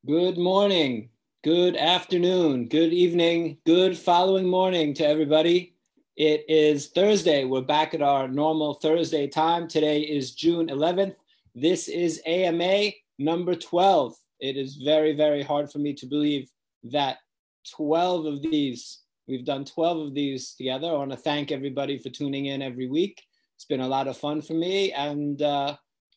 Good morning, good afternoon, good evening, good following morning to everybody. It is Thursday. We're back at our normal Thursday time. Today is June 11th. This is AMA number 12. It is very, very hard for me to believe that 12 of these, we've done 12 of these together. I want to thank everybody for tuning in every week. It's been a lot of fun for me. And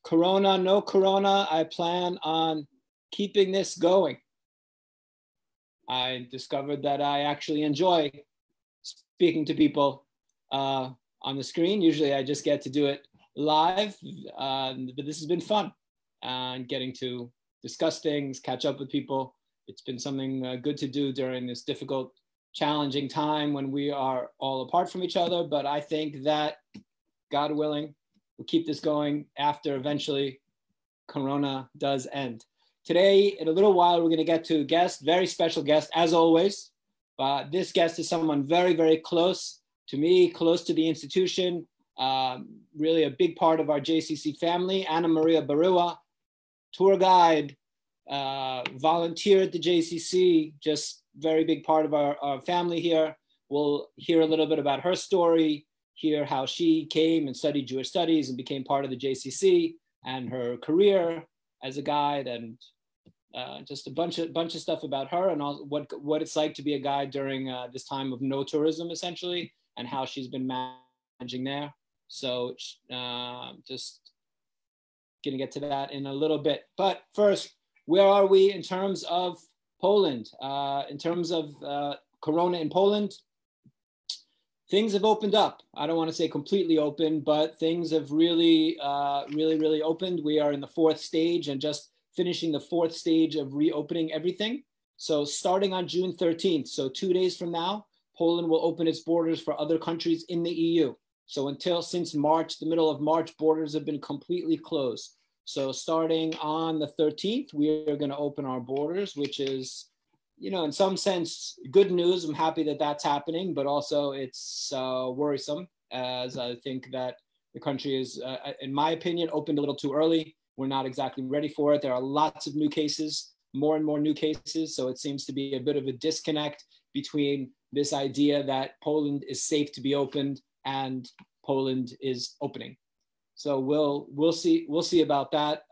Corona, no Corona, I plan on keeping this going. I discovered that I actually enjoy speaking to people on the screen. Usually I just get to do it live, but this has been fun and getting to discuss things, catch up with people. It's been something good to do during this difficult, challenging time when we are all apart from each other. But I think that, God willing, we'll keep this going after eventually Corona does end. Today, in a little while, we're going to get to a guest, very special guest, as always. This guest is someone very, very close to me, close to the institution, really a big part of our JCC family. Anna Maria Baryła, tour guide, volunteer at the JCC, just very big part of our family here. We'll hear a little bit about her story, hear how she came and studied Jewish studies and became part of the JCC, and her career as a guide, and just a bunch of stuff about her and all, what it's like to be a guide during this time of no tourism, essentially, and how she's been managing there. So just gonna get to that in a little bit. But first, where are we in terms of Poland? In terms of Corona in Poland, things have opened up. I don't want to say completely open, but things have really opened. We are in the fourth stage and just finishing the fourth stage of reopening everything. So starting on June 13th, so 2 days from now, Poland will open its borders for other countries in the EU. So since March, the middle of March, borders have been completely closed. So starting on the 13th, we are going to open our borders, which is, in some sense, good news. I'm happy that that's happening, but also it's worrisome, as I think that the country is, in my opinion, opened a little too early. We're not exactly ready for it. There are lots of new cases, more and more new cases. So it seems to be a bit of a disconnect between this idea that Poland is safe to be opened and Poland is opening. So we'll see about that.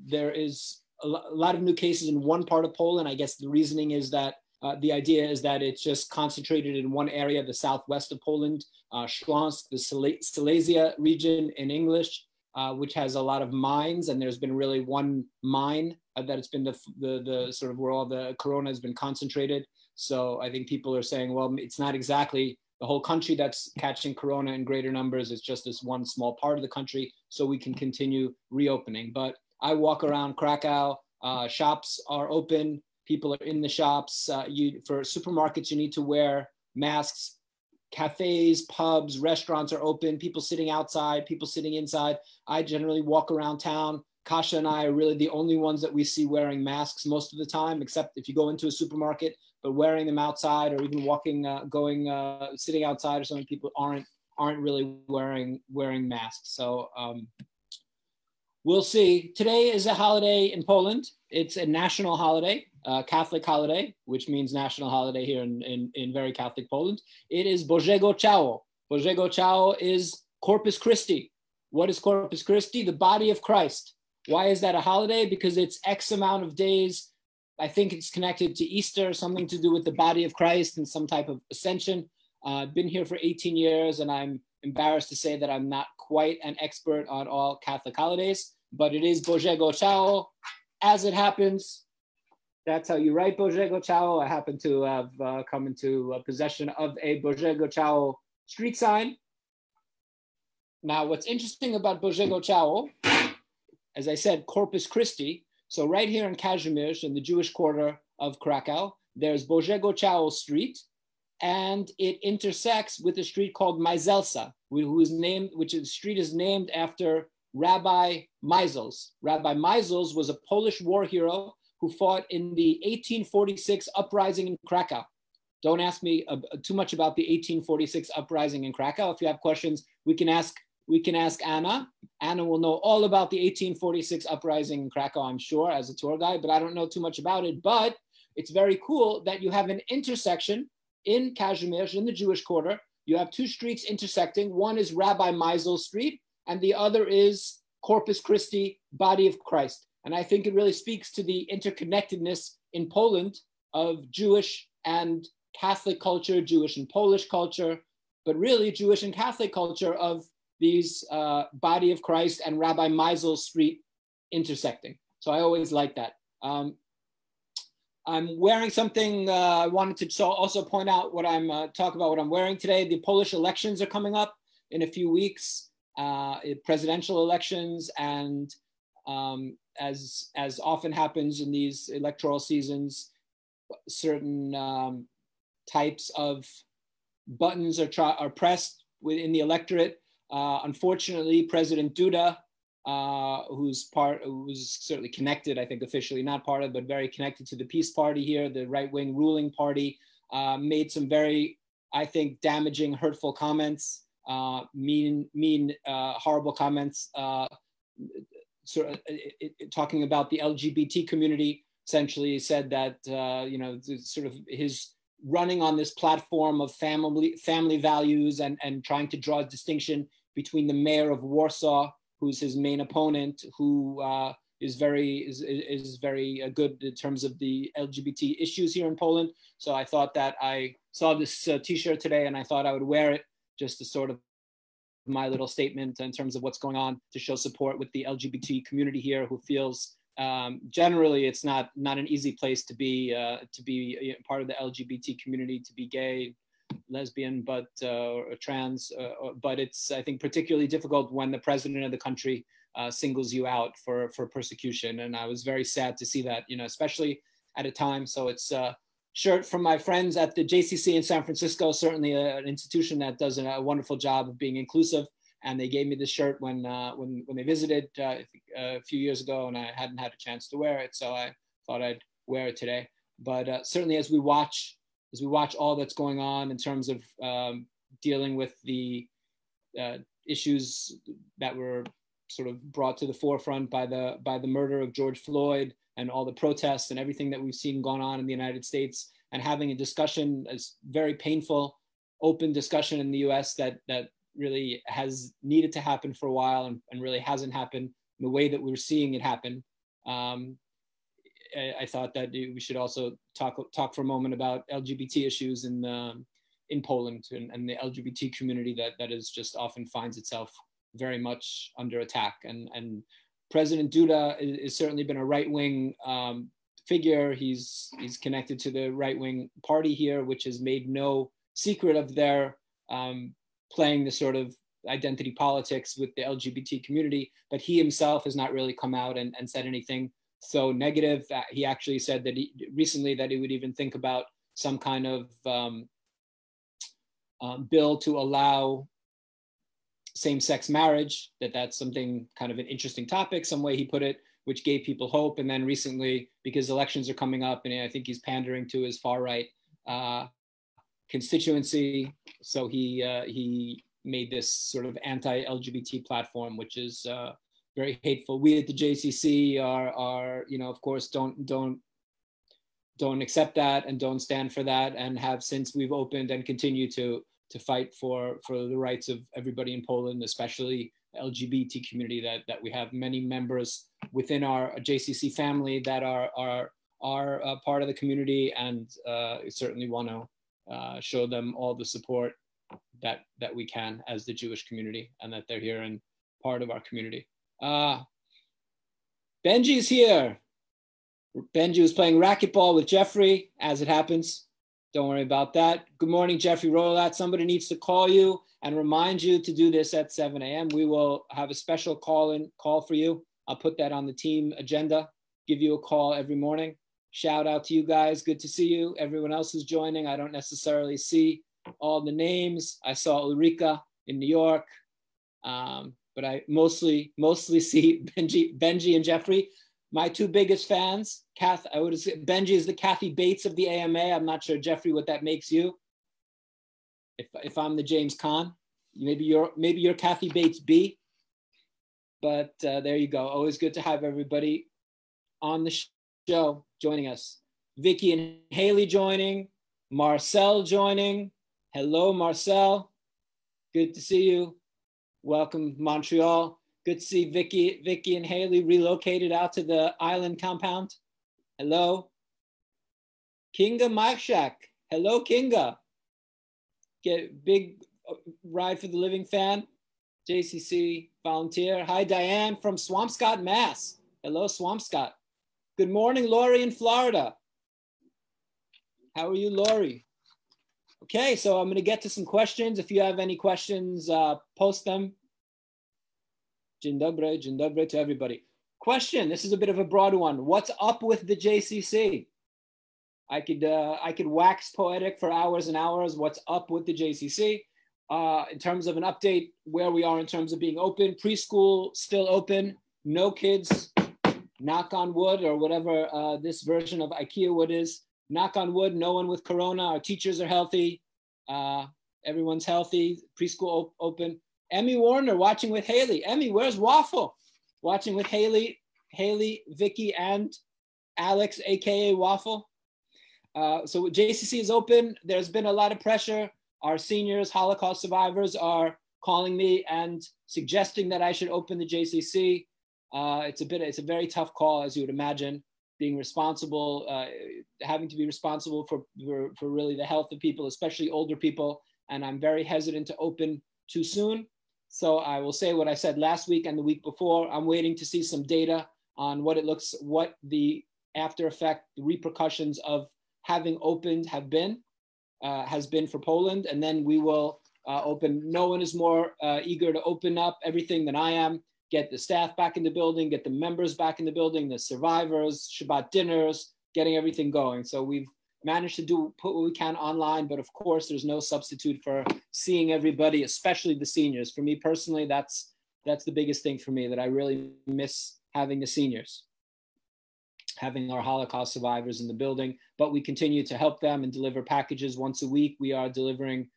There is a lot of new cases in one part of Poland. I guess the reasoning is that the idea is that it's just concentrated in one area, the southwest of Poland, Śląsk, the Silesia region in English, which has a lot of mines, and there's been really one mine that it's been the sort of where all the Corona has been concentrated. So I think people are saying, well, it's not exactly the whole country that's catching Corona in greater numbers. It's just this one small part of the country, so we can continue reopening. But I walk around Krakow, shops are open, people are in the shops. For supermarkets, you need to wear masks. Cafes, pubs, restaurants are open, people sitting outside, people sitting inside. I generally walk around town. Kasha and I are really the only ones that we see wearing masks most of the time, except if you go into a supermarket, but wearing them outside or even walking, sitting outside or something, people aren't really wearing masks. So we'll see. Today is a holiday in Poland. It's a national holiday, Catholic holiday, which means national holiday here in very Catholic Poland. It is Bożego Ciało. Bożego Ciało is Corpus Christi. What is Corpus Christi? The body of Christ. Why is that a holiday? Because it's X amount of days. I think it's connected to Easter, something to do with the body of Christ and some type of ascension. I've been here for 18 years, and I'm embarrassed to say that I'm not quite an expert on all Catholic holidays, but it is Bożego Ciało. As it happens, that's how you write Bożego Ciało. I happen to have come into possession of a Bożego Ciało street sign. Now, what's interesting about Bożego Ciało, as I said, Corpus Christi. So right here in Kazimierz, in the Jewish quarter of Krakow, there's Bożego Ciało Street, and it intersects with a street called Majzelsa, which the street is named after Rabbi Meisels. Rabbi Meisels was a Polish war hero who fought in the 1846 uprising in Krakow. Don't ask me too much about the 1846 uprising in Krakow. If you have questions, we can ask we can ask Anna. Anna will know all about the 1846 uprising in Krakow, I'm sure, as a tour guide, but I don't know too much about it. But it's very cool that you have an intersection in Kazimierz, in the Jewish quarter. You have two streets intersecting. One is Rabbi Meisel Street, and the other is Corpus Christi, Body of Christ. And I think it really speaks to the interconnectedness in Poland of Jewish and Catholic culture, Jewish and Polish culture, but really Jewish and Catholic culture of these Body of Christ and Rabbi Meisel Street intersecting. So I always like that. I'm wearing something, I wanted to also point out what I'm talk about what I'm wearing today. The Polish elections are coming up in a few weeks, presidential elections, and as often happens in these electoral seasons, certain types of buttons are pressed within the electorate. Unfortunately, President Duda, who's certainly connected, I think officially not part of, but very connected to the Peace Party here, the right-wing ruling party, made some very, I think, damaging, hurtful comments, mean, horrible comments, talking about the LGBT community. Essentially said that, sort of his running on this platform of family values and trying to draw a distinction between the mayor of Warsaw, who's his main opponent, who is very good in terms of the LGBT issues here in Poland. So I thought that I saw this T-shirt today, and I thought I would wear it just to sort of my little statement in terms of what's going on to show support with the LGBT community here, who feels generally it's not an easy place to be part of the LGBT community, to be gay, lesbian, but trans, but it's, I think, particularly difficult when the president of the country singles you out for persecution. And I was very sad to see that, especially at a time. So it's a shirt from my friends at the JCC in San Francisco, certainly an institution that does a wonderful job of being inclusive. And they gave me this shirt when they visited a few years ago, and I hadn't had a chance to wear it. So I thought I'd wear it today. But certainly as we watch all that's going on in terms of dealing with the issues that were sort of brought to the forefront by the murder of George Floyd and all the protests and everything that we've seen going on in the United States, and having a discussion, a very painful, open discussion in the US that really has needed to happen for a while and really hasn't happened in the way that we're seeing it happen. I thought that we should also talk for a moment about LGBT issues in Poland and the LGBT community that is just often finds itself very much under attack. And President Duda has certainly been a right-wing figure. He's connected to the right-wing party here, which has made no secret of their playing the sort of identity politics with the LGBT community, but he himself has not really come out and said anything so negative. He actually said that recently that he would even think about some kind of bill to allow same-sex marriage, that's something kind of an interesting topic, some way he put it, which gave people hope. And then recently, because elections are coming up, and I think he's pandering to his far-right constituency, so he made this sort of anti-LGBT platform, which is very hateful. We at the JCC are of course don't accept that and don't stand for that, and have since we've opened and continue to fight for the rights of everybody in Poland, especially the LGBT community, that we have many members within our JCC family that are part of the community, and certainly want to show them all the support that we can as the Jewish community, and that they're here and part of our community. Benji's here. Benji was playing racquetball with Jeffrey, as it happens. Don't worry about that. Good morning, Jeffrey Rolat. Somebody needs to call you and remind you to do this at 7 a.m. We will have a special call for you. I'll put that on the team agenda, give you a call every morning. Shout out to you guys. Good to see you. Everyone else is joining. I don't necessarily see all the names. I saw Ulrika in New York, but I mostly see Benji and Jeffrey. My two biggest fans, I would say Benji is the Kathy Bates of the AMA. I'm not sure, Jeffrey, what that makes you. If I'm the James Caan, maybe you're Kathy Bates B, but there you go. Always good to have everybody on the show joining us. Vicky and Haley joining, Marcel joining. Hello, Marcel. Good to see you. Welcome, Montreal. Good to see Vicky and Haley relocated out to the island compound. Hello. Kinga Makshak. Hello, Kinga. Get big Ride for the Living fan. JCC volunteer. Hi, Diane from Swampscott, Mass. Hello, Swampscott. Good morning, Lori in Florida. How are you, Lori? Okay, so I'm going to get to some questions. If you have any questions, post them. Dzień dobry to everybody. Question, this is a bit of a broad one. What's up with the JCC? I could wax poetic for hours and hours. What's up with the JCC? In terms of an update, where we are in terms of being open, preschool still open, no kids, knock on wood, or whatever this version of IKEA wood is. Knock on wood, no one with corona. Our teachers are healthy. Everyone's healthy. Preschool open. Emmy Warner watching with Haley. Emmy, where's Waffle? Watching with Haley, Vicky, and Alex, AKA Waffle. So JCC is open. There's been a lot of pressure. Our seniors, Holocaust survivors, are calling me and suggesting that I should open the JCC. It's a very tough call, as you would imagine, being responsible, having to be responsible for really the health of people, especially older people. And I'm very hesitant to open too soon. So I will say what I said last week and the week before. I'm waiting to see some data on what the after effect, the repercussions of having opened has been for Poland. And then we will open. No one is more eager to open up everything than I am. Get the staff back in the building, get the members back in the building, the survivors, Shabbat dinners, getting everything going. So we've managed to put what we can online, but of course there's no substitute for seeing everybody, especially the seniors. For me personally, that's the biggest thing for me, that I really miss having the seniors, having our Holocaust survivors in the building. But we continue to help them and deliver packages once a week. We are delivering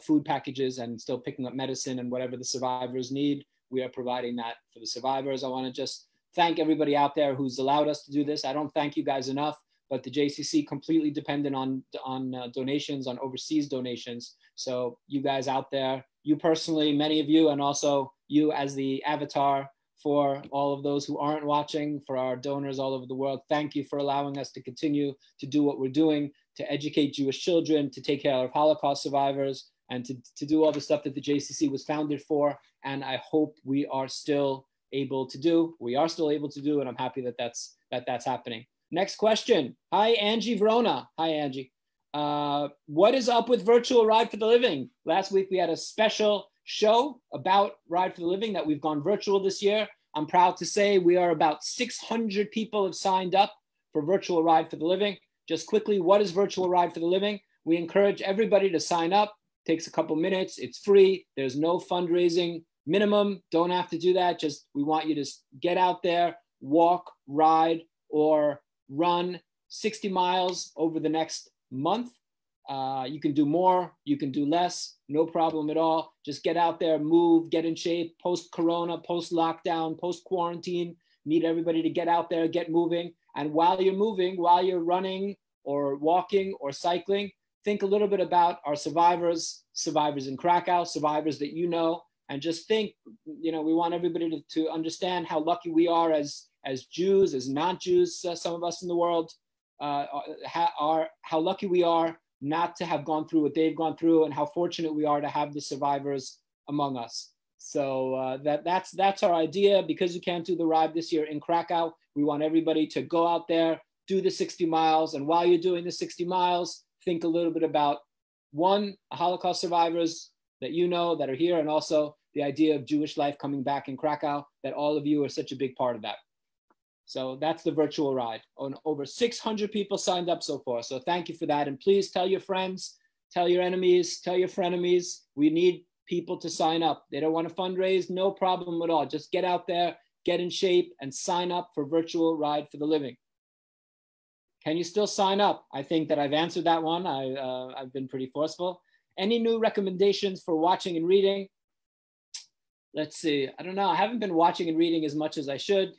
food packages and still picking up medicine and whatever the survivors need. We are providing that for the survivors. I want to just thank everybody out there who's allowed us to do this. I don't thank you guys enough, but the JCC completely dependent on donations, on overseas donations. So you guys out there, you personally, many of you, and also you as the avatar for all of those who aren't watching, for our donors all over the world, thank you for allowing us to continue to do what we're doing, to educate Jewish children, to take care of Holocaust survivors, and to do all the stuff that the JCC was founded for. And I hope we are still able to do. We are still able to do, and I'm happy that that's happening. Next question. Hi, Angie Verona. Hi, Angie. What is up with virtual Ride for the Living? Last week, we had a special show about Ride for the Living that we've gone virtual this year. I'm proud to say we are about 600 people have signed up for virtual Ride for the Living. Just quickly, what is virtual Ride for the Living? We encourage everybody to sign up. Takes a couple minutes. It's free. There's no fundraising minimum. Don't have to do that. Just, we want you to get out there, walk, ride, or run 60 miles over the next month. You can do more, you can do less, no problem at all. Just get out there, move, get in shape, post-corona, post-lockdown, post-quarantine. Need everybody to get out there, get moving. And while you're moving, while you're running or walking or cycling, think a little bit about our survivors in Krakow, survivors that you know, and just think, we want everybody to understand how lucky we are as Jews, as non-Jews, some of us in the world, how lucky we are not to have gone through what they've gone through, and how fortunate we are to have the survivors among us. So that's our idea. Because you can't do the ride this year in Krakow, we want everybody to go out there, do the 60 miles. And while you're doing the 60 miles, think a little bit about, one, Holocaust survivors that you know that are here, and also the idea of Jewish life coming back in Krakow, that all of you are such a big part of that. So that's the virtual ride. Over 600 people signed up so far. So thank you for that. And please tell your friends, tell your enemies, tell your frenemies. We need people to sign up. They don't want to fundraise, no problem at all. Just get out there, get in shape, and sign up for virtual Ride for the Living. Can you still sign up? I think that I've answered that one. I've been pretty forceful. Any new recommendations for watching and reading? Let's see. I don't know. I haven't been watching and reading as much as I should.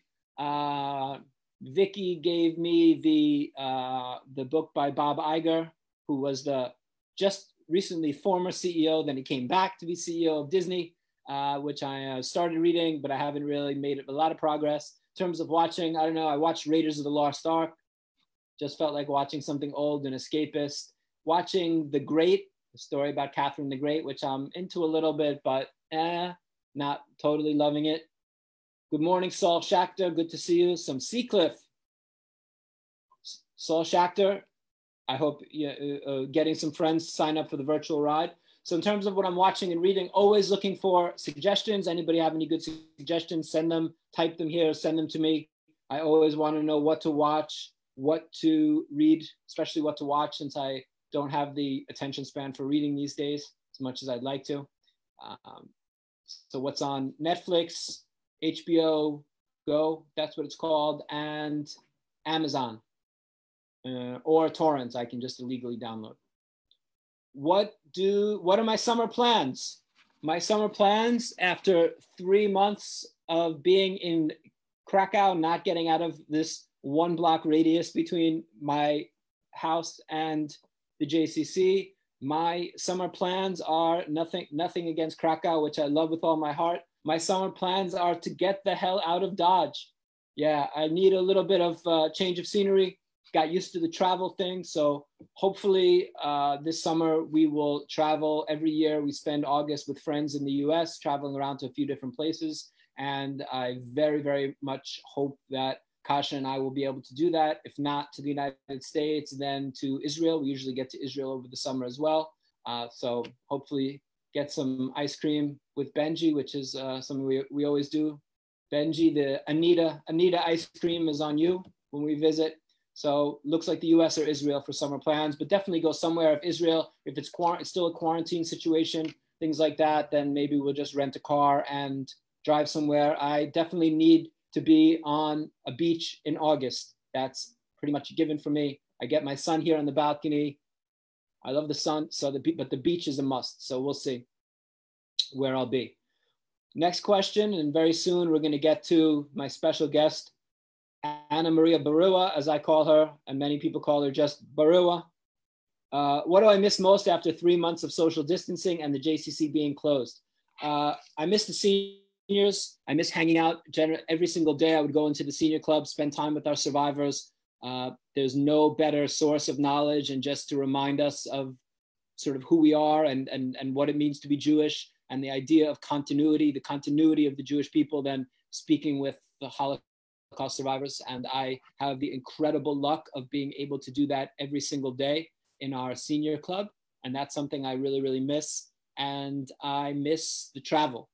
Vicky gave me the book by Bob Iger, who was the just recently former CEO. Then he came back to be CEO of Disney, which I started reading, but I haven't really made a lot of progress. In terms of watching, I don't know. I watched Raiders of the Lost Ark. Just felt like watching something old and escapist. Watching The Great, the story about Catherine the Great, which I'm into a little bit, but not totally loving it. Good morning, Saul Schachter. Good to see you. Some Seacliff. Saul Schachter, I hope getting some friends to sign up for the virtual ride. So in terms of what I'm watching and reading, always looking for suggestions. Anybody have any good suggestions? Send them, type them here, send them to me. I always want to know what to watch, what to read, especially what to watch, since I don't have the attention span for reading these days as much as I'd like to. So what's on Netflix, HBO Go, that's what it's called, and Amazon or torrents I can just illegally download. What are my summer plans? My summer plans, after 3 months of being in Krakow, not getting out of this 1 block radius between my house and the JCC, my summer plans are nothing against Krakow, which I love with all my heart. My summer plans are to get the hell out of Dodge. Yeah, I need a little bit of change of scenery. Got used to the travel thing. So hopefully this summer we will travel every year. We spend August with friends in the US, traveling around to a few different places. And I very, very much hope that Kasha and I will be able to do that. If not to the United States, then to Israel. We usually get to Israel over the summer as well. So hopefully get some ice cream with Benji, which is something we always do. Benji, the Anita ice cream is on you when we visit. So looks like the US or Israel for summer plans, but definitely go somewhere. If Israel, if it's still a quarantine situation, things like that, then maybe we'll just rent a car and drive somewhere. I definitely need to be on a beach in August. That's pretty much a given for me. I get my son here on the balcony. I love the sun, but the beach is a must. So we'll see where I'll be. Next question, and very soon we're going to get to my special guest, Anna Maria Baryła, as I call her, and many people call her just Baryła. What do I miss most after 3 months of social distancing and the JCC being closed? I miss the seniors. I miss hanging out. Every single day I would go into the senior club, spend time with our survivors. There's no better source of knowledge and just to remind us of sort of who we are and what it means to be Jewish, and the idea of continuity, the continuity of the Jewish people, than speaking with the Holocaust survivors. And I have the incredible luck of being able to do that every single day in our senior club. And that's something I really, really miss. And I miss the travel.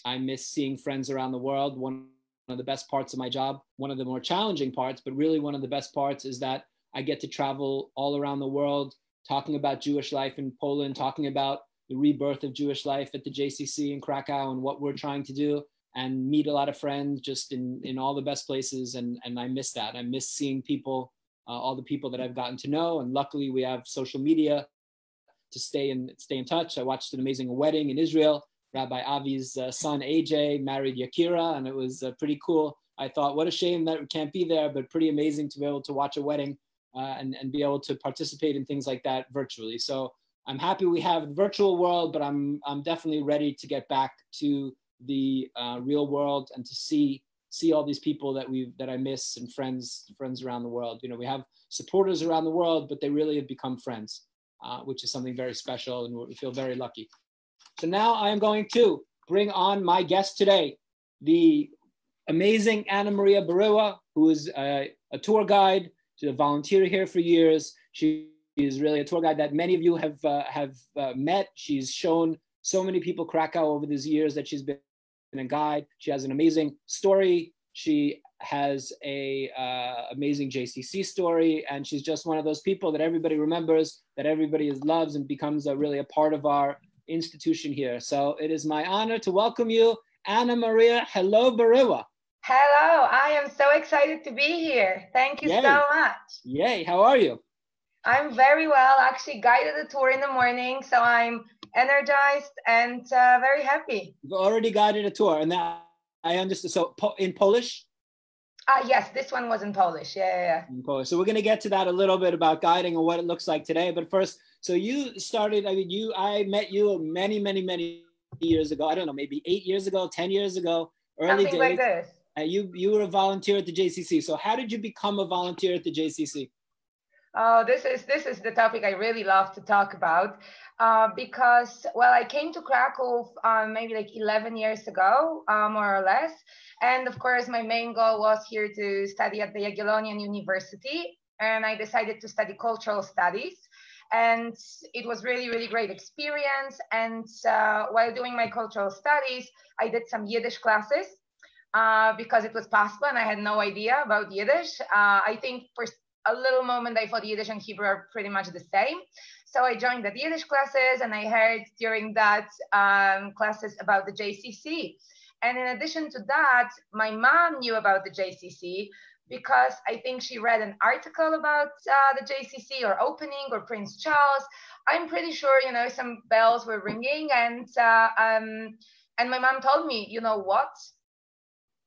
I miss seeing friends around the world. One of the best parts of my job, one of the more challenging parts, but really one of the best parts, is that I get to travel all around the world, talking about Jewish life in Poland, talking about the rebirth of Jewish life at the JCC in Krakow and what we're trying to do, and meet a lot of friends just in all the best places. And I miss that. I miss seeing people, all the people that I've gotten to know. And luckily we have social media to stay in touch. I watched an amazing wedding in Israel. Rabbi Avi's son, AJ, married Yakira, and it was pretty cool. I thought, what a shame that we can't be there, but pretty amazing to be able to watch a wedding and be able to participate in things like that virtually. So I'm happy we have the virtual world, but I'm definitely ready to get back to the real world and to see all these people that I miss, and friends around the world. You know, we have supporters around the world, but they really have become friends, which is something very special, and we feel very lucky. So now I am going to bring on my guest today, the amazing Anna Maria Baryła, who is a tour guide. She's a volunteer here for years. She is really a tour guide that many of you have met. She's shown so many people Krakow over these years that she's been a guide. She has an amazing story. She has a amazing JCC story, and she's just one of those people that everybody remembers, that everybody loves, and becomes really a part of our institution here. So it is my honor to welcome you, Anna Maria. Hello, Baryła. Hello, I am so excited to be here. Thank you so much. Yay, how are you? I'm very well. Actually guided a tour in the morning, so I'm energized and very happy. You've already guided a tour, and that I understood. So in Polish? Yes, this one was in Polish. Yeah. In Polish. So we're going to get to that a little bit about guiding and what it looks like today. But first, so you started, I met you many, many, many years ago. I don't know, maybe 8 years ago, 10 years ago, early Something days. like this. You were a volunteer at the JCC. So how did you become a volunteer at the JCC? Oh, this is the topic I really love to talk about because, well, I came to Krakow maybe like 11 years ago, more or less. And of course, my main goal was here to study at the Jagiellonian University. And I decided to study cultural studies. And it was really, really great experience. And while doing my cultural studies, I did some Yiddish classes because it was possible and I had no idea about Yiddish. I think for a little moment, I thought Yiddish and Hebrew are pretty much the same. So I joined the Yiddish classes and I heard during that classes about the JCC. And in addition to that, my mom knew about the JCC because I think she read an article about the JCC or opening or Prince Charles. I'm pretty sure, you know, some bells were ringing and my mom told me, you know what?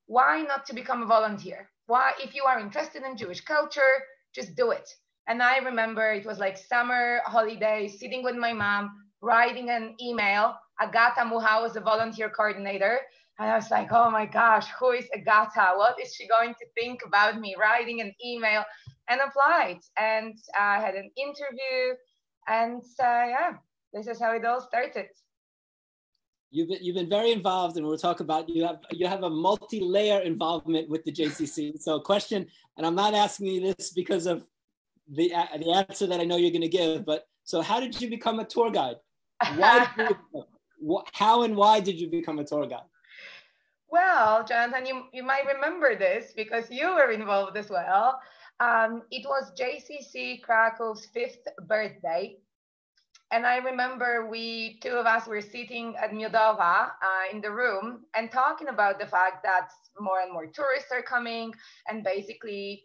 Why not to become a volunteer? Why, if you are interested in Jewish culture, just do it. And I remember it was like summer holidays, sitting with my mom, writing an email. Agata Muha was a volunteer coordinator. And I was like, oh my gosh, who is Agata? What is she going to think about me? Writing an email and applied. And I had an interview. And yeah, this is how it all started. You've been very involved, and we'll talk about you have a multi-layer involvement with the JCC. So, question, and I'm not asking you this because of the answer that I know you're going to give, but so how did you become a tour guide? How and why did you become a tour guide? Well, Jonathan, you might remember this because you were involved as well. It was JCC Krakow's 5th birthday. And I remember two of us were sitting at Miodowa in the room and talking about the fact that more and more tourists are coming and basically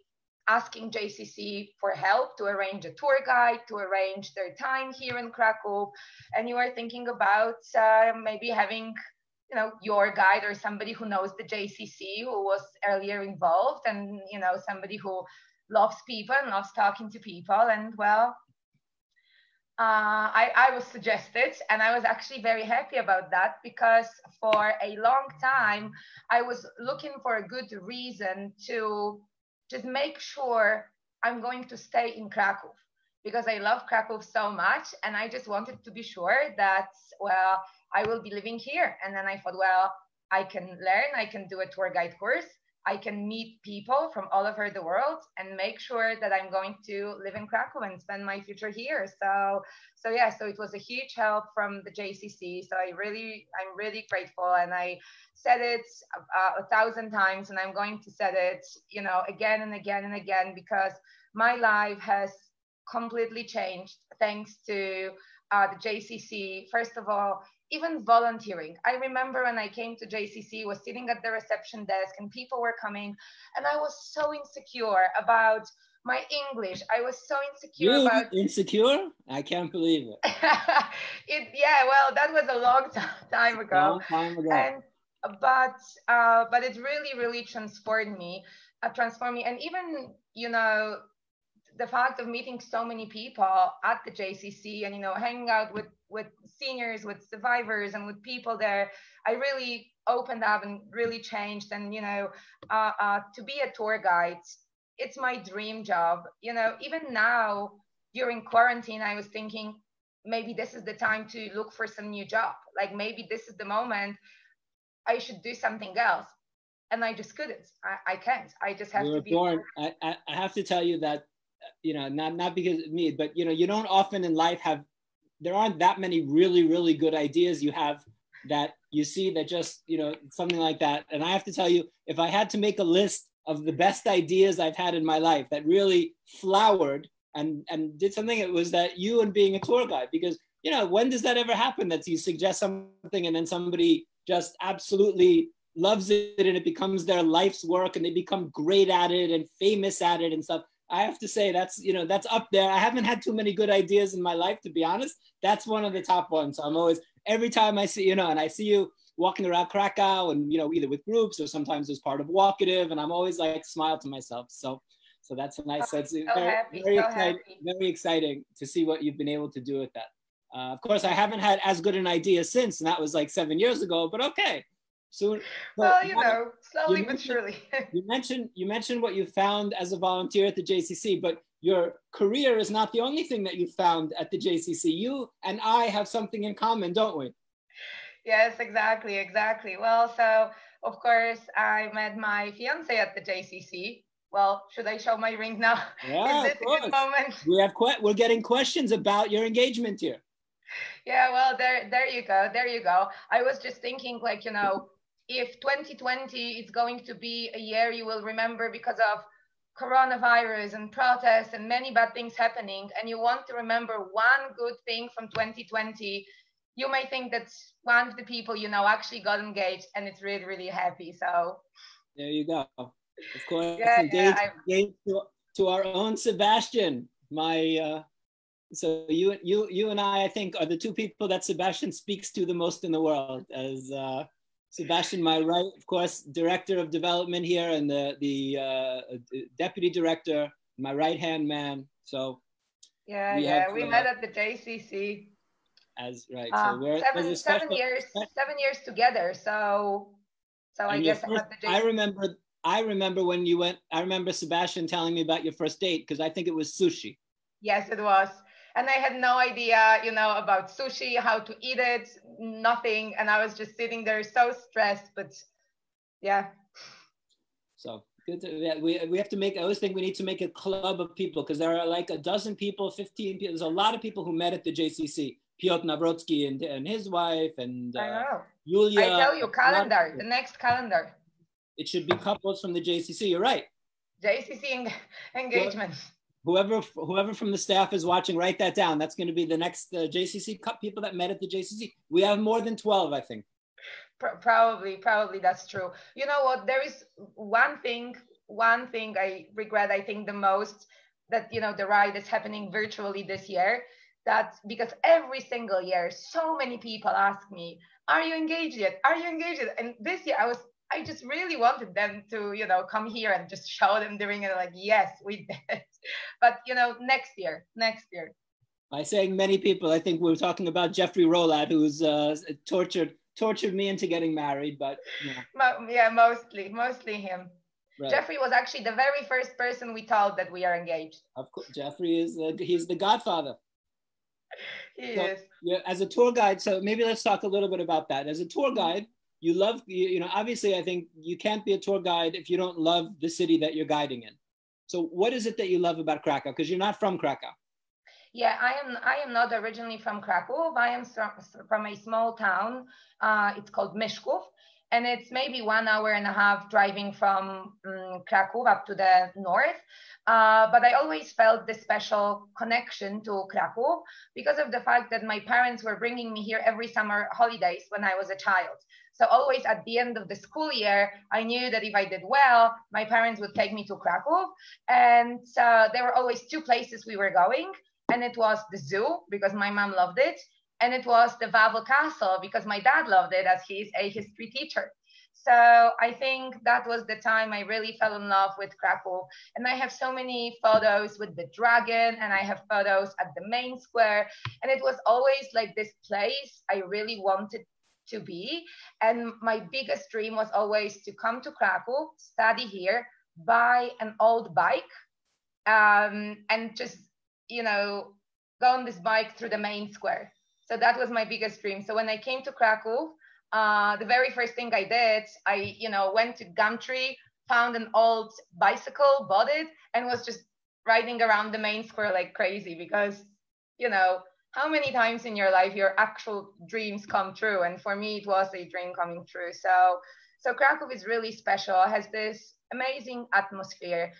asking JCC for help to arrange a tour guide, to arrange their time here in Krakow. And you were thinking about maybe having, you know, your guide or somebody who knows the JCC, who was earlier involved and, you know, somebody who loves people and loves talking to people. And well, I was suggested, and I was actually very happy about that because for a long time, I was looking for a good reason to just make sure I'm going to stay in Krakow because I love Krakow so much. And I just wanted to be sure that, well, I will be living here. And then I thought, well, I can learn, I can do a tour guide course. I can meet people from all over the world and make sure that I'm going to live in Krakow and spend my future here. So it was a huge help from the JCC. So I'm really grateful. And I said it 1,000 times, and I'm going to say it, you know, again and again and again, because my life has completely changed thanks to the JCC. First of all, even volunteering. I remember when I came to JCC, was sitting at the reception desk and people were coming and I was so insecure about my English. I was so insecure about... Insecure? I can't believe it. Yeah, well, that was a long time ago. Long time ago. But it really, really transformed me. And even, you know, the fact of meeting so many people at the JCC and, you know, hanging out with seniors, with survivors and with people there, I really opened up and really changed. And, you know, to be a tour guide, it's my dream job. You know, even now during quarantine, I was thinking, maybe this is the time to look for some new job. Like maybe this is the moment I should do something else. And I just couldn't. I can't. I just have to be born. I have to tell you that, you know, not because of me, but, you know, you don't often in life there aren't that many really, really good ideas you have that you see that just, you know, something like that. And I have to tell you, if I had to make a list of the best ideas I've had in my life that really flowered and did something, it was that you and being a tour guide. Because, you know, when does that ever happen that you suggest something and then somebody just absolutely loves it and it becomes their life's work and they become great at it and famous at it and stuff? I have to say that's, that's up there. I haven't had too many good ideas in my life, to be honest. That's one of the top ones. So I'm always, every time I see, and I see you walking around Krakow and, either with groups or sometimes as part of Walkative, and I'm always like smile to myself. So that's a nice sense. Very exciting to see what you've been able to do with that. Of course, I haven't had as good an idea since, and that was like 7 years ago, but okay. Soon. Well, slowly but surely. you mentioned what you found as a volunteer at the JCC, but your career is not the only thing that you found at the JCC. You and I have something in common, don't we? Yes, exactly. Well, so of course, I met my fiance at the JCC. Well, should I show my ring now? Yeah, is this a good moment? We're getting questions about your engagement here. Yeah, well, there you go. I was just thinking, like, if 2020 is going to be a year you will remember because of coronavirus and protests and many bad things happening, and you want to remember one good thing from 2020, you may think that one of the people actually got engaged, and it's really, really happy. So there you go. Of course, yeah, engaged to our own Sebastian. So you and I think, are the two people that Sebastian speaks to the most in the world. As Sebastian, my right, of course, director of development here, and the deputy director, my right-hand man. So we met at the JCC. So we're 7 years together. So I guess I remember when you went. I remember Sebastian telling me about your first date, because I think it was sushi. Yes, it was. And I had no idea, about sushi, how to eat it, nothing. And I was just sitting there so stressed, but yeah. So good. We have to make, I always think we need to make a club of people, because there are like a dozen people, 15 people. There's a lot of people who met at the JCC. Piotr Nawrocki and his wife, and Julia. I tell you, the next calendar. It should be couples from the JCC. You're right. JCC engagement. Whoever from the staff is watching, write that down. That's going to be the next JCC Cup people that met at the JCC. We have more than 12, I think. Probably that's true. You know what? There is one thing I regret, I think, the most, that, the ride is happening virtually this year. That's because every single year, so many people ask me, are you engaged yet? Are you engaged yet? And this year I just really wanted them to, come here and just show them the ring, and like, yes, we did. But, next year. By saying many people, I think we're talking about Jeffrey Rolat, who's tortured me into getting married, but yeah, mostly him. Right. Jeffrey was actually the very first person we told that we are engaged. Of course, Jeffrey he's the godfather. He is. Yeah, as a tour guide, so maybe let's talk a little bit about that. As a tour guide, you love, obviously, I think you can't be a tour guide if you don't love the city that you're guiding in. So what is it that you love about Krakow? Because you're not from Krakow. Yeah, I am not originally from Krakow. I am from a small town. It's called Myszków, and it's maybe 1.5 hours driving from Krakow up to the north. But I always felt this special connection to Krakow because of the fact that my parents were bringing me here every summer holidays when I was a child. So always at the end of the school year, I knew that if I did well, my parents would take me to Krakow. And there were always two places we were going. And it was the zoo, because my mom loved it. And it was the Wawel Castle, because my dad loved it, as he's a history teacher. So I think that was the time I really fell in love with Krakow. And I have so many photos with the dragon, and I have photos at the main square. And it was always like this place I really wanted to be. And my biggest dream was always to come to Krakow, study here, buy an old bike, and just, go on this bike through the main square. So that was my biggest dream. So when I came to Krakow, the very first thing I did, I, went to Gumtree, found an old bicycle, bought it, and was just riding around the main square like crazy, because, how many times in your life your actual dreams come true? And for me, it was a dream coming true. So Krakow is really special. It has this amazing atmosphere.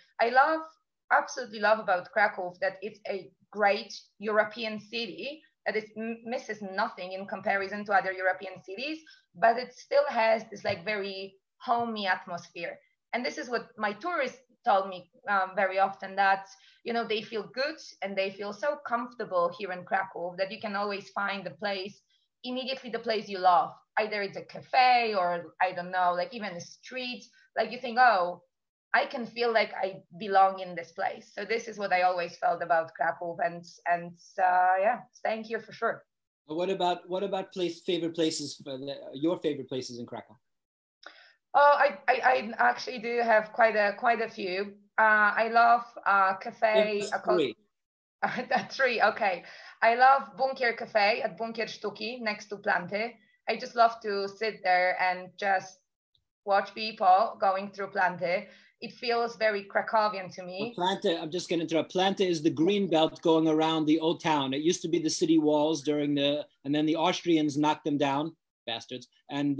Absolutely love about Krakow that it's a great European city, that it misses nothing in comparison to other European cities, but it still has this like very homey atmosphere. And this is what my tourists told me very often that, you know, they feel good and they feel so comfortable here in Krakow that you can always find the place, immediately the place you love. Either it's a cafe or I don't know, like even a street, like you think, oh, I can feel like I belong in this place. So this is what I always felt about Krakow, and yeah, staying here for sure. What about favorite places for your favorite places in Krakow? Oh, I actually do have quite a few. I love cafe. Three. Three, okay. I love Bunkier Cafe at Bunkier Sztuki next to Planty. I just love to sit there and just watch people going through Planty. It feels very Krakowian to me. Well, Planta, I'm just going to interrupt. Planta is the green belt going around the old town. It used to be the city walls and then the Austrians knocked them down, bastards, and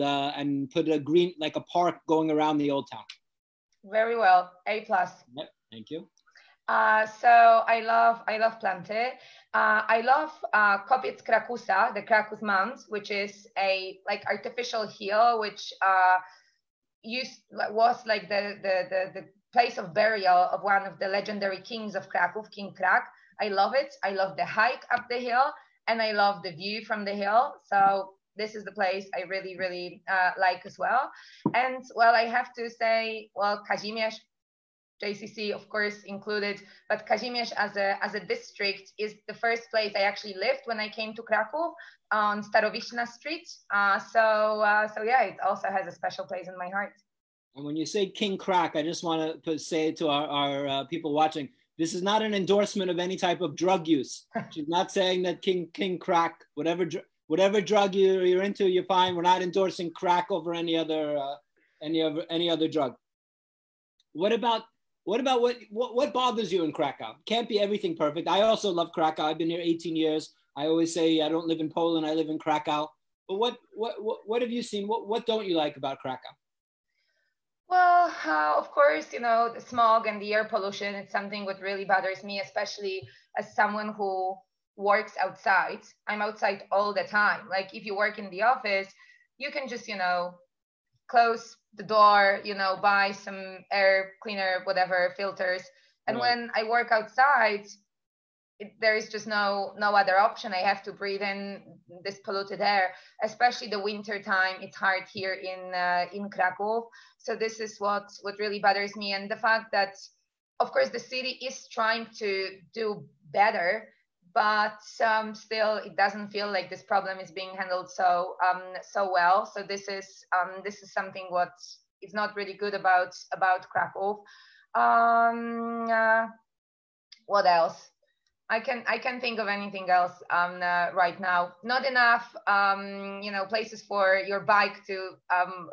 put a green, like a park going around the old town. Very well, A+. Yep, thank you. So I love Planty. I love Kopiec Krakusa, the Krakus Mount, which is a like artificial hill, which was like the place of burial of one of the legendary kings of Krakow, King Krak. I love it. I love the hike up the hill, and I love the view from the hill. So this is the place I really, really like as well. And well, I have to say, well, Kazimierz, JCC, of course, included, but Kazimierz as a district is the first place I actually lived when I came to Krakow on Starowiczna Street. So yeah, it also has a special place in my heart. And when you say King Krak, I just want to say to our people watching, this is not an endorsement of any type of drug use. She's not saying that King Krak, whatever drug you're into, you're fine. We're not endorsing crack over any other drug. What about what bothers you in Krakow? Can't be everything perfect. I also love Krakow. I've been here 18 years. I always say I don't live in Poland. I live in Krakow. But what have you seen? What don't you like about Krakow? Well, of course, you know, the smog and the air pollution. It's something what really bothers me, especially as someone who works outside. I'm outside all the time. Like if you work in the office, you can just, you know, close the door, you know, buy some air cleaner, whatever, filters. And right. When I work outside, there is just no other option. I have to breathe in this polluted air, especially the winter time. It's hard here in Krakow. So this is what really bothers me. And the fact that, of course, the city is trying to do better, but still it doesn't feel like this problem is being handled so well. So this is something what is not really good about Krakow. What else? I can think of anything else right now. Not enough, you know, places for your bike to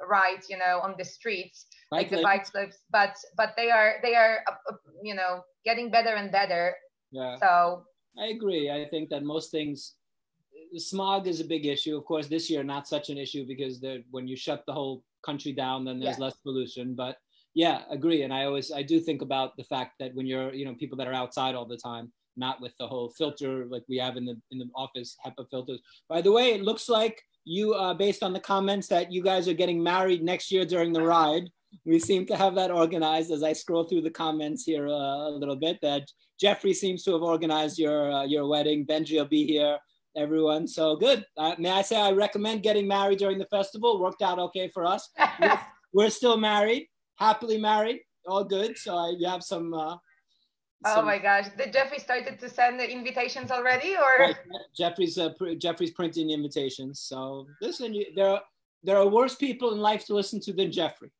ride, you know, on the streets, like the bike slips. But they are you know, getting better and better. Yeah. So I agree. I think that most things, smog is a big issue. Of course, this year not such an issue because when you shut the whole country down, then there's less pollution. But yeah, agree. And I do think about the fact that when you're, you know, people that are outside all the time, not with the whole filter like we have in the office, HEPA filters. By the way, it looks like you, based on the comments, that you guys are getting married next year during the ride. We seem to have that organized as I scroll through the comments here a little bit, that Jeffrey seems to have organized your wedding. Benji will be here, everyone. So good. May I say I recommend getting married during the festival. Worked out okay for us. We're still married, happily married, all good. So you have some... Oh my gosh! Did Jeffrey started to send the invitations already, or? Right. Jeffrey's printing invitations. So listen, there are worse people in life to listen to than Jeffrey.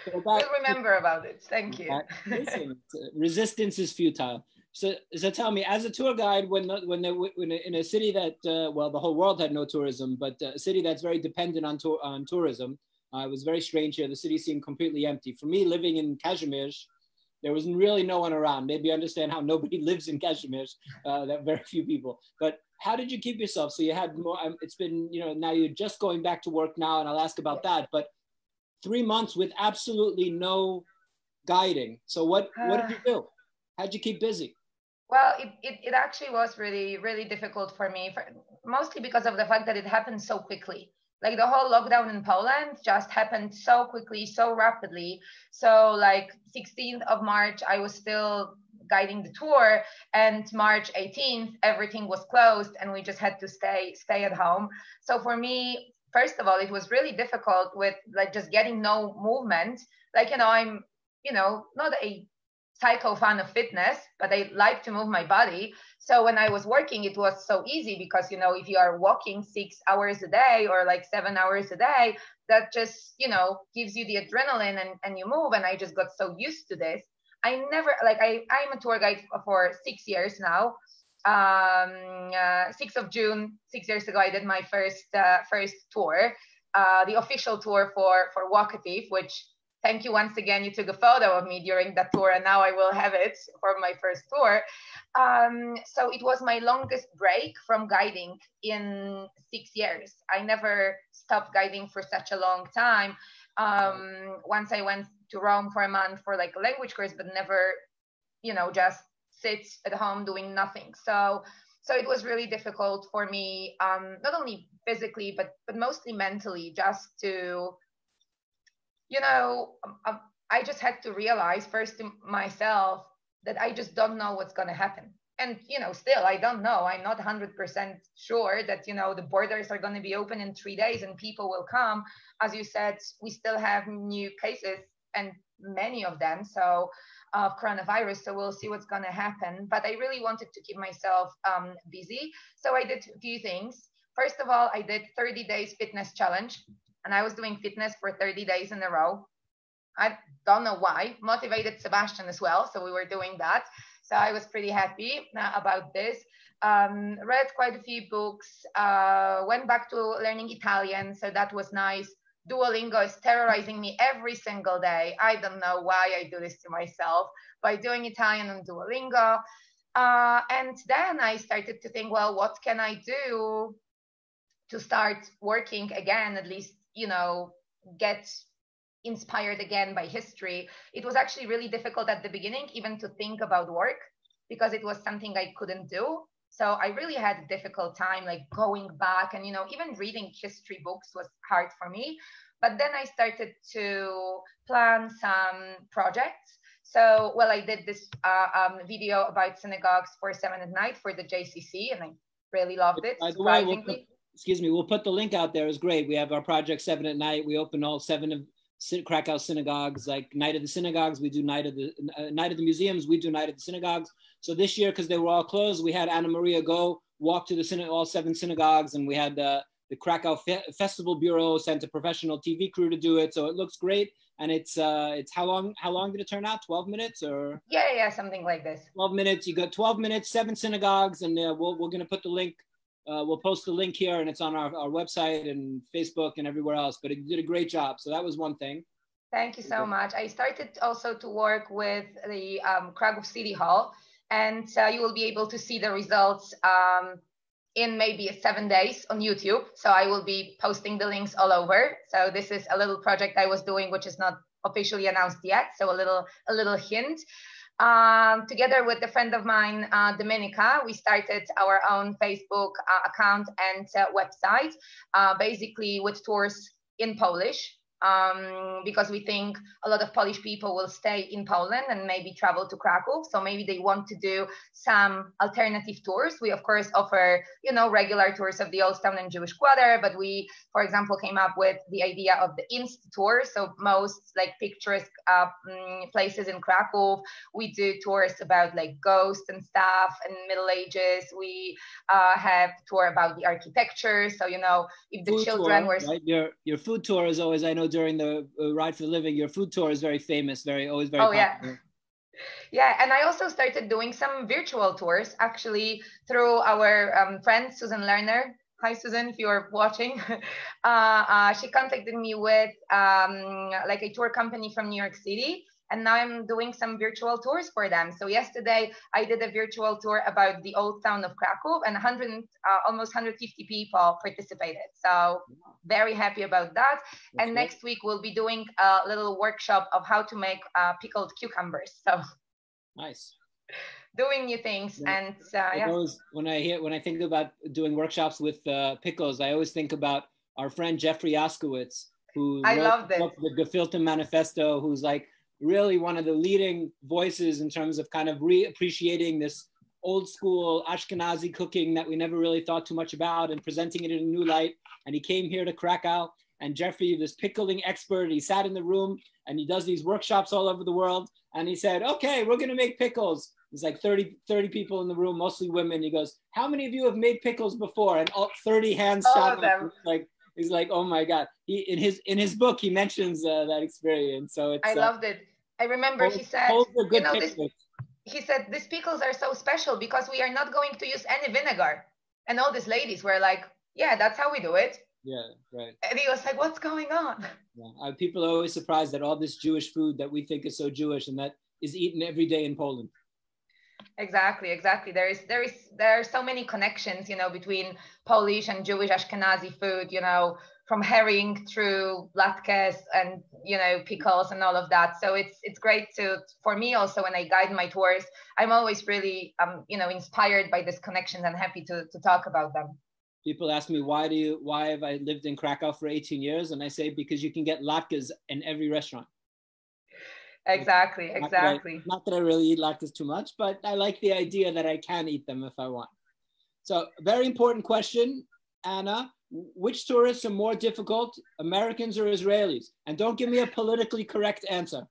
So we'll remember about it. Thank you. Listen, resistance is futile. So tell me, as a tour guide, when in a city that well, the whole world had no tourism, but a city that's very dependent on tourism, it was very strange here. The city seemed completely empty. For me, living in Kazimierz, there was really no one around. Maybe you understand how nobody lives in Kazimierz, that very few people. But how did you keep yourself? So you had more, it's been, you know, now you're just going back to work now, and I'll ask about that. But 3 months with absolutely no guiding. So what did you do? How'd you keep busy? Well, it actually was really, really difficult for me, mostly because of the fact that it happened so quickly. like the whole lockdown in Poland just happened so quickly, so rapidly. So like 16th of March, I was still guiding the tour, and March 18th, everything was closed and we just had to stay at home. So for me, first of all, it was really difficult with like just getting no movement. Like, I'm, not a psycho fan of fitness, but I like to move my body. So when I was working, it was so easy because, if you are walking 6 hours a day or like 7 hours a day, that just, gives you the adrenaline and you move. And I just got so used to this. I never, like, I'm a tour guide for 6 years now. 6th of June, 6 years ago, I did my first tour, the official tour for Walkative, which, thank you once again. You took a photo of me during that tour, and now I will have it for my first tour. So it was my longest break from guiding in 6 years. I never stopped guiding for such a long time. Once I went to Rome for a month for like a language course, but never, just sit at home doing nothing. So it was really difficult for me, not only physically, but mostly mentally, just to, I just had to realize first to myself that I just don't know what's going to happen. And, still, I don't know. I'm not 100% sure that, the borders are going to be open in 3 days and people will come. As you said, we still have new cases, and many of them, of coronavirus. So we'll see what's going to happen. But I really wanted to keep myself busy. So I did a few things. First of all, I did 30 days fitness challenge. And I was doing fitness for 30 days in a row. I don't know why. Motivated Sebastian as well. So we were doing that. So I was pretty happy about this. Read quite a few books. Went back to learning Italian. So that was nice. Duolingo is terrorizing me every single day. I don't know why I do this to myself by doing Italian on Duolingo. And then I started to think, well, what can I do to start working again, at least, get inspired again by history. It was actually really difficult at the beginning, even to think about work, because it was something I couldn't do. So I really had a difficult time, like going back and, even reading history books was hard for me. But then I started to plan some projects. So, well, I did this video about synagogues for 7 at night for the JCC, and I really loved it. By the way, excuse me, we'll put the link out there. It's great. We have our project 7 at night. We open all 7 of Krakow synagogues, like Night of the Synagogues. We do Night of the Museums. We do Night of the Synagogues. So this year, because they were all closed, we had Anna Maria go walk to all 7 synagogues, and we had the Krakow Festival Bureau sent a professional TV crew to do it. So it looks great. And it's how long did it turn out? 12 minutes or? Yeah, something like this. 12 minutes. You got 12 minutes, 7 synagogues, and we're going to put the link. We'll post the link here, and it's on our website and Facebook and everywhere else. But it did a great job. So that was one thing. Thank you so much. I started also to work with the Krakow City Hall, and you will be able to see the results in maybe 7 days on YouTube. So I will be posting the links all over. So this is a little project I was doing, which is not officially announced yet. So a little hint. Together with a friend of mine, Dominika, we started our own Facebook account and website, basically with tours in Polish. Because we think a lot of Polish people will stay in Poland and maybe travel to Krakow. So maybe they want to do some alternative tours. We, of course, offer, regular tours of the Old Town and Jewish Quarter, but we, for example, came up with the idea of the Inst tour. So most like picturesque places in Krakow. We do tours about like ghosts and stuff and Middle Ages. We have a tour about the architecture. So, if the food children tour, were... Right? Your food tour is always, I know, during the Ride for the Living, your food tour is very famous, always very popular. Yeah, and I also started doing some virtual tours, actually, through our friend, Susan Lerner. Hi, Susan, if you are watching. She contacted me with like a tour company from New York City, and now I'm doing some virtual tours for them. So yesterday, I did a virtual tour about the old town of Krakow, and almost 150 people participated. So very happy about that. That's and next week, we'll be doing a little workshop of how to make pickled cucumbers. So nice. Doing new things. Yeah. And When I think about doing workshops with pickles, I always think about our friend Jeffrey Yaskowitz, who I wrote loved it. the Gefilte Manifesto, who's like really one of the leading voices in terms of kind of reappreciating this old school Ashkenazi cooking that we never really thought too much about and presenting it in a new light. And he came here to Krakow, and Jeffrey, this pickling expert, he sat in the room and he does these workshops all over the world. And he said, okay, we're gonna make pickles. There's like 30 people in the room, mostly women. He goes, how many of you have made pickles before? And all 30 hands shot up. He's like, oh my God. He in his book, he mentions that experience. So it's, I loved it. I remember he said, you know, he said, these pickles are so special because we are not going to use any vinegar. And all these ladies were like, yeah, that's how we do it. Yeah, right. And he was like, what's going on? Yeah. People are always surprised that all this Jewish food that we think is so Jewish and that is eaten every day in Poland. Exactly. There are so many connections, you know, between Polish and Jewish Ashkenazi food, you know, from herring through latkes and, you know, pickles and all of that. So it's great for me also when I guide my tours, I'm always really, you know, inspired by these connections and happy to talk about them. People ask me, why have I lived in Krakow for 18 years? And I say, because you can get latkes in every restaurant. Exactly. Not that I really eat latkes too much, but I like the idea that I can eat them if I want. So very important question, Anna. Which tourists are more difficult, Americans or Israelis? And don't give me a politically correct answer.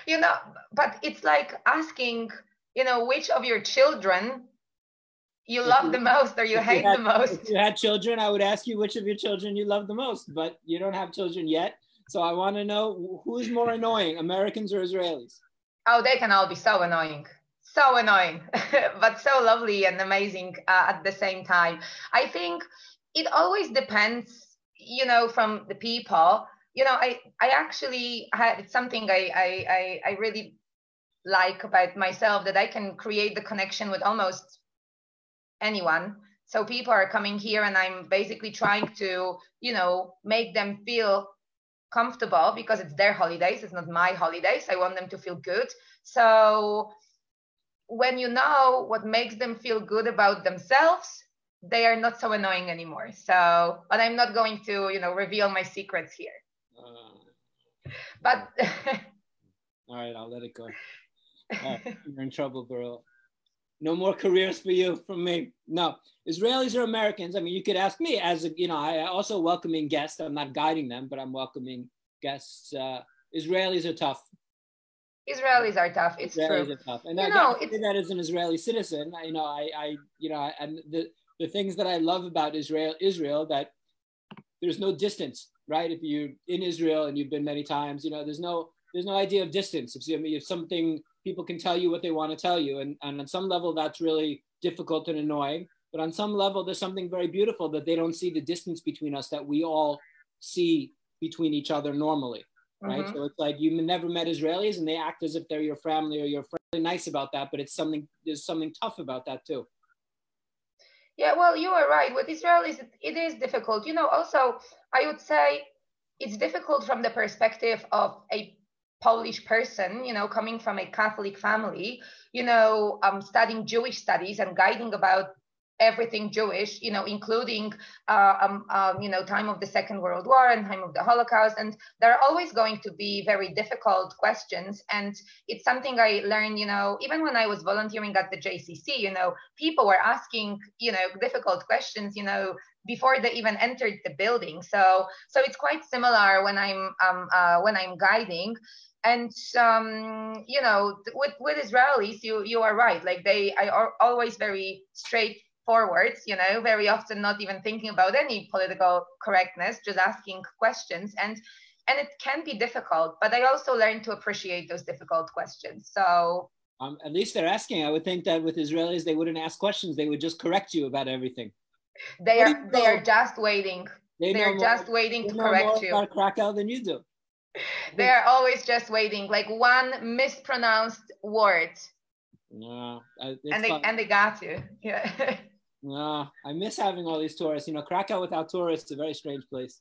You know, but it's like asking, you know, which of your children you love the most or you hate the most. If you had children, I would ask you which of your children you love the most, but you don't have children yet. So I want to know who's more annoying, Americans or Israelis? Oh, they can all be so annoying, but so lovely and amazing at the same time. I think it always depends, you know, from the people. You know, I actually had something I really like about myself, that I can create the connection with almost anyone. So people are coming here and I'm basically trying to, you know, make them feel comfortable because it's their holidays, it's not my holidays. I want them to feel good. So when you know what makes them feel good about themselves, they are not so annoying anymore. So, but I'm not going to, you know, reveal my secrets here. But all right, I'll let it go. You're in trouble, bro. No more careers for you from me. No, Israelis or Americans. I mean, you could ask me as a, you know, I also welcoming guests. I'm not guiding them, but I'm welcoming guests. Israelis are tough. Israelis are tough. It's Israelis true. Are tough. And you I know, say that as an Israeli citizen, and the things that I love about Israel, that there's no distance, right? If you're in Israel and you've been many times, you know, there's no idea of distance. If something, people can tell you what they want to tell you. And on some level, that's really difficult and annoying. But on some level, there's something very beautiful that they don't see the distance between us that we all see between each other normally, right? Mm-hmm. So it's like you never met Israelis and they act as if they're your family or you're really nice about that, but there's something tough about that too. Yeah, well, you are right. With Israelis, it is difficult. You know, also, I would say it's difficult from the perspective of a Polish person, you know, coming from a Catholic family, you know, studying Jewish studies and guiding about everything Jewish, you know, including, you know, time of the Second World War and time of the Holocaust. And there are always going to be very difficult questions. And it's something I learned, you know, even when I was volunteering at the JCC, you know, people were asking, you know, difficult questions, you know, before they even entered the building. So it's quite similar when I'm guiding. And you know, with Israelis, you are right. Like they are always very straightforward. You know, very often not even thinking about any political correctness, just asking questions. And it can be difficult, but I also learned to appreciate those difficult questions. So at least they're asking. I would think that with Israelis, they wouldn't ask questions. They would just correct you about everything. They are just waiting. They're just waiting to correct you. They know more about Krakow than you do. They are always just waiting, like one mispronounced word. No, and they got you. Yeah. No, I miss having all these tourists. You know, Krakow without tourists is a very strange place.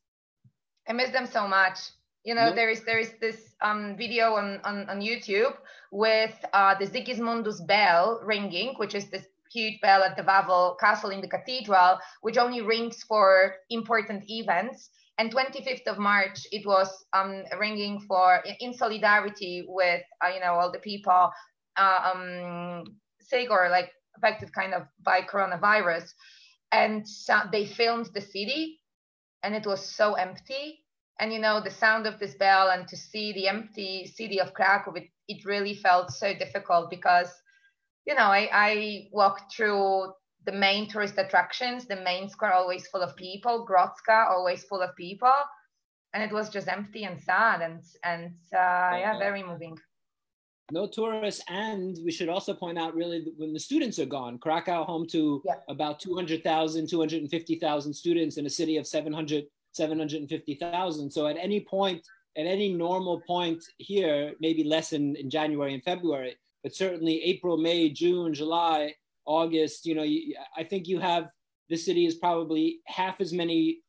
I miss them so much. You know, there is this video on YouTube with the Sigismundus bell ringing, which is this huge bell at the Wawel Castle in the cathedral, which only rings for important events. And 25th of March, it was ringing for in solidarity with all the people sick or like affected kind of by coronavirus. And so they filmed the city, and it was so empty. And the sound of this bell and to see the empty city of Krakow, it really felt so difficult because I walked through the main tourist attractions, the main square always full of people, Grodzka always full of people, and it was just empty and sad and very moving. No tourists, and we should also point out really when the students are gone. Krakow, home to about 200,000, 250,000 students in a city of 750,000. So at any point, at any normal point here, maybe less in January and February, but certainly April, May, June, July, August, I think the city is probably half as many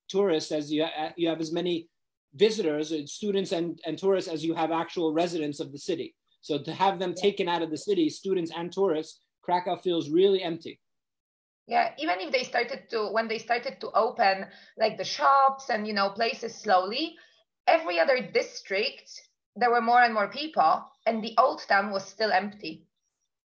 tourists as you have as many visitors, students and tourists as you have actual residents of the city. So to have them taken out of the city, students and tourists, Krakow feels really empty. Yeah, even if when they started to open like the shops and, places slowly, every other district, there were more and more people and the old town was still empty.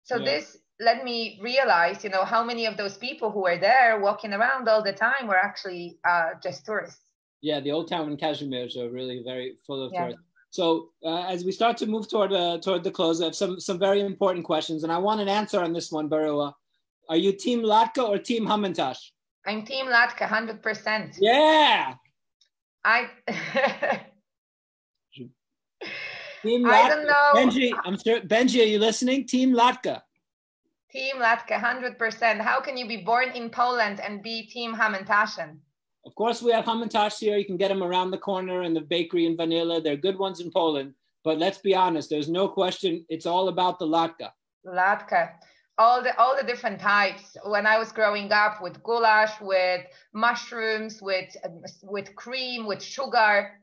So this let me realize, how many of those people who were there walking around all the time were actually just tourists. Yeah, the old town in Kazimierz are really very full of tourists. So as we start to move toward the close, I have some very important questions, and I want an answer on this one, Baryła. Are you Team Latka or Team Hamantash? I'm Team Latka, 100%. Yeah. Team Latka. I don't know. Benji, I'm sure. Benji, are you listening? Team Latka. Team Latka, 100%. How can you be born in Poland and be Team Hamantashen? Of course, we have Hamantash here. You can get them around the corner in the bakery in Vanilla. They're good ones in Poland. But let's be honest, there's no question. It's all about the Latka. Latka. All the different types. When I was growing up, with goulash, with mushrooms, with cream, with sugar,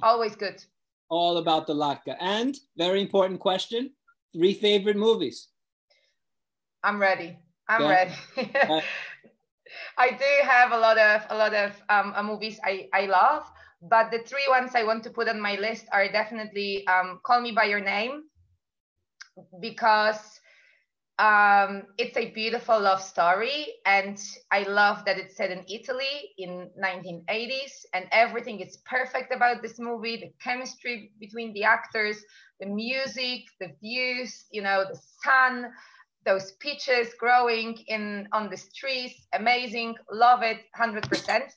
always good. All about the Latka. And very important question: 3 favorite movies. I'm ready. I'm ready. I do have a lot of movies I love, but the 3 ones I want to put on my list are definitely Call Me by Your Name, because it's a beautiful love story, and I love that it's set in Italy in 1980s, and everything is perfect about this movie. The chemistry between the actors, the music, the views, the sun, those peaches growing on the trees, amazing, love it, 100%.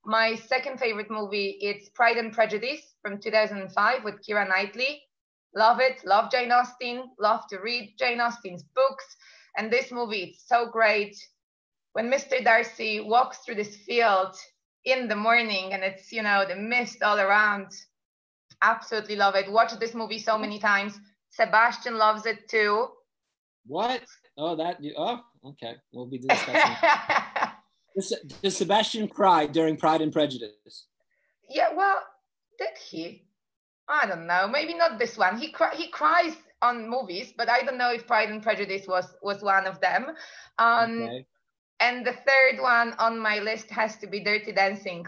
My second favorite movie, it's Pride and Prejudice from 2005 with Keira Knightley. Love it, love Jane Austen, love to read Jane Austen's books. And this movie, it's so great. When Mr. Darcy walks through this field in the morning and it's, the mist all around, absolutely love it. Watched this movie so many times. Sebastian loves it too. What? Oh, okay. We'll be discussing. Does Sebastian cry during Pride and Prejudice? Yeah, well, did he? I don't know. Maybe not this one. He cries on movies, but I don't know if Pride and Prejudice was one of them. Okay. And the third one on my list has to be Dirty Dancing.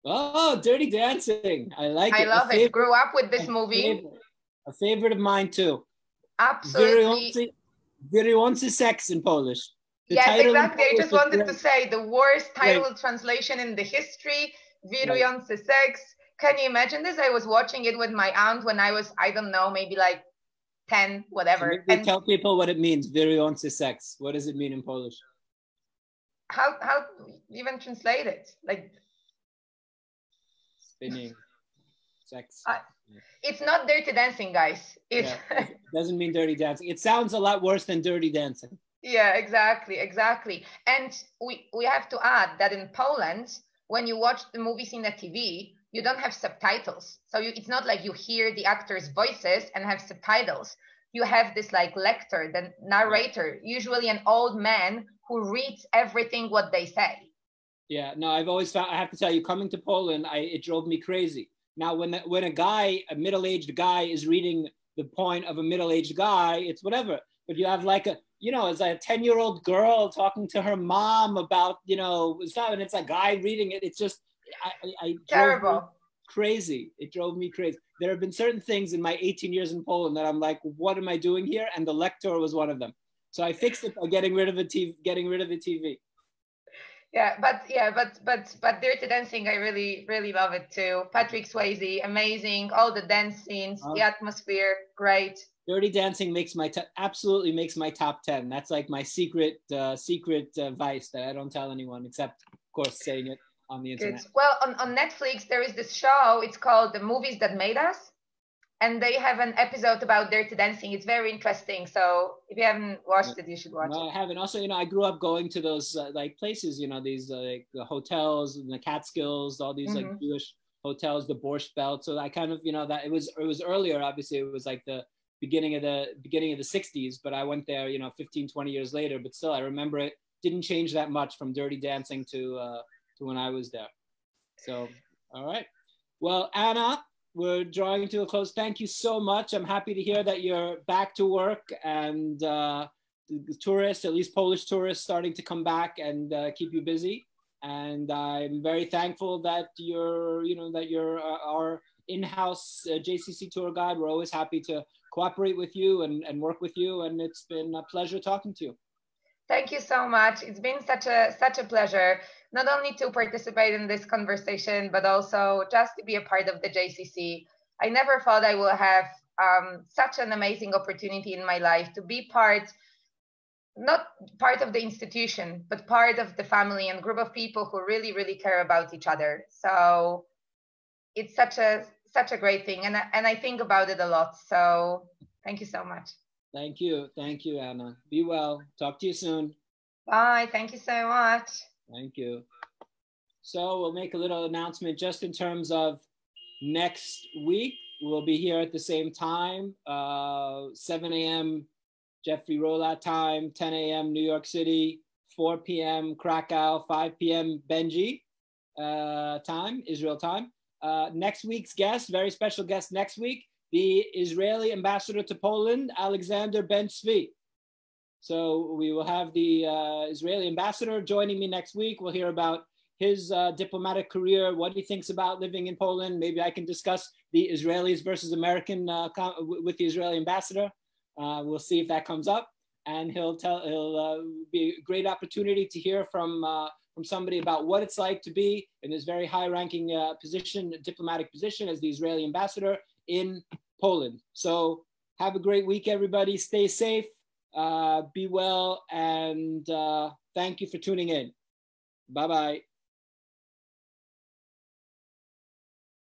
Oh, Dirty Dancing. I like it. I love it. Grew up with this movie. A favorite of mine too. Absolutely. Wyrujący sex in Polish. Yes, exactly. I just wanted to say the worst title translation in the history, Wyrujący sex. Can you imagine this? I was watching it with my aunt when I was, I don't know, maybe like 10, whatever. So tell people what it means, wyrujący sex. What does it mean in Polish? How even translate it? Like spinning, sex. It's not Dirty Dancing, guys. It doesn't mean Dirty Dancing. It sounds a lot worse than Dirty Dancing. Yeah, exactly. And we have to add that in Poland, when you watch the movies in the TV, you don't have subtitles. So it's not like you hear the actors' voices and have subtitles. You have this like lector, the narrator, usually an old man who reads everything what they say. Yeah, no, I've always found, I have to tell you, coming to Poland, it drove me crazy. Now, when a middle-aged guy is reading the point of a middle-aged guy, it's whatever. But you have like you know, as a 10-year-old girl talking to her mom about, you know, stuff, and it's a guy reading it. It's just, I terrible. Crazy. It drove me crazy. There have been certain things in my 18 years in Poland that I'm like, what am I doing here? And the lector was one of them. So I fixed it by getting rid of the TV. But Dirty Dancing, I really love it too. Patrick Swayze, amazing. All the dance scenes, the atmosphere, great. Dirty Dancing absolutely makes my top 10. That's like my secret vice that I don't tell anyone, except of course saying it on the internet. Good. Well, on Netflix there is this show. It's called The Movies That Made Us, and they have an episode about Dirty Dancing. It's very interesting. So if you haven't watched it, you should watch it. I haven't. Also, you know, I grew up going to those like places, you know, these like the hotels and the Catskills, all these like Jewish hotels, the Borscht Belt. So I kind of, you know, that it was earlier. Obviously, it was like the beginning of the 60s, but I went there, you know, 15, 20 years later. But still, I remember it didn't change that much from Dirty Dancing to when I was there. So, all right. Well, Anna, we're drawing to a close. Thank you so much. I'm happy to hear that you're back to work, and the tourists, at least Polish tourists, starting to come back and keep you busy. And I'm very thankful that you're our in-house JCC tour guide. We're always happy to cooperate with you and work with you. And it's been a pleasure talking to you. Thank you so much. It's been such a pleasure, not only to participate in this conversation, but also just to be a part of the JCC. I never thought I would have such an amazing opportunity in my life to be not part of the institution, but part of the family and group of people who really, really care about each other. So it's such a great thing. And I think about it a lot. So thank you so much. Thank you, Anna. Be well. Talk to you soon. Bye. Thank you so much. Thank you. So we'll make a little announcement just in terms of next week. We'll be here at the same time, 7 a.m. Jeffrey Rolat time, 10 a.m. New York City, 4 p.m. Krakow, 5 p.m. Benji time, Israel time. Next week's guest, very special guest next week, the Israeli ambassador to Poland, Alexander Ben Tzvi. So we will have the Israeli ambassador joining me next week. We'll hear about his diplomatic career, what he thinks about living in Poland. Maybe I can discuss the Israelis versus American with the Israeli ambassador. We'll see if that comes up, and he'll be a great opportunity to hear from somebody about what it's like to be in this very high-ranking diplomatic position as the Israeli ambassador in Poland. So have a great week, everybody. Stay safe, be well, and thank you for tuning in. Bye-bye.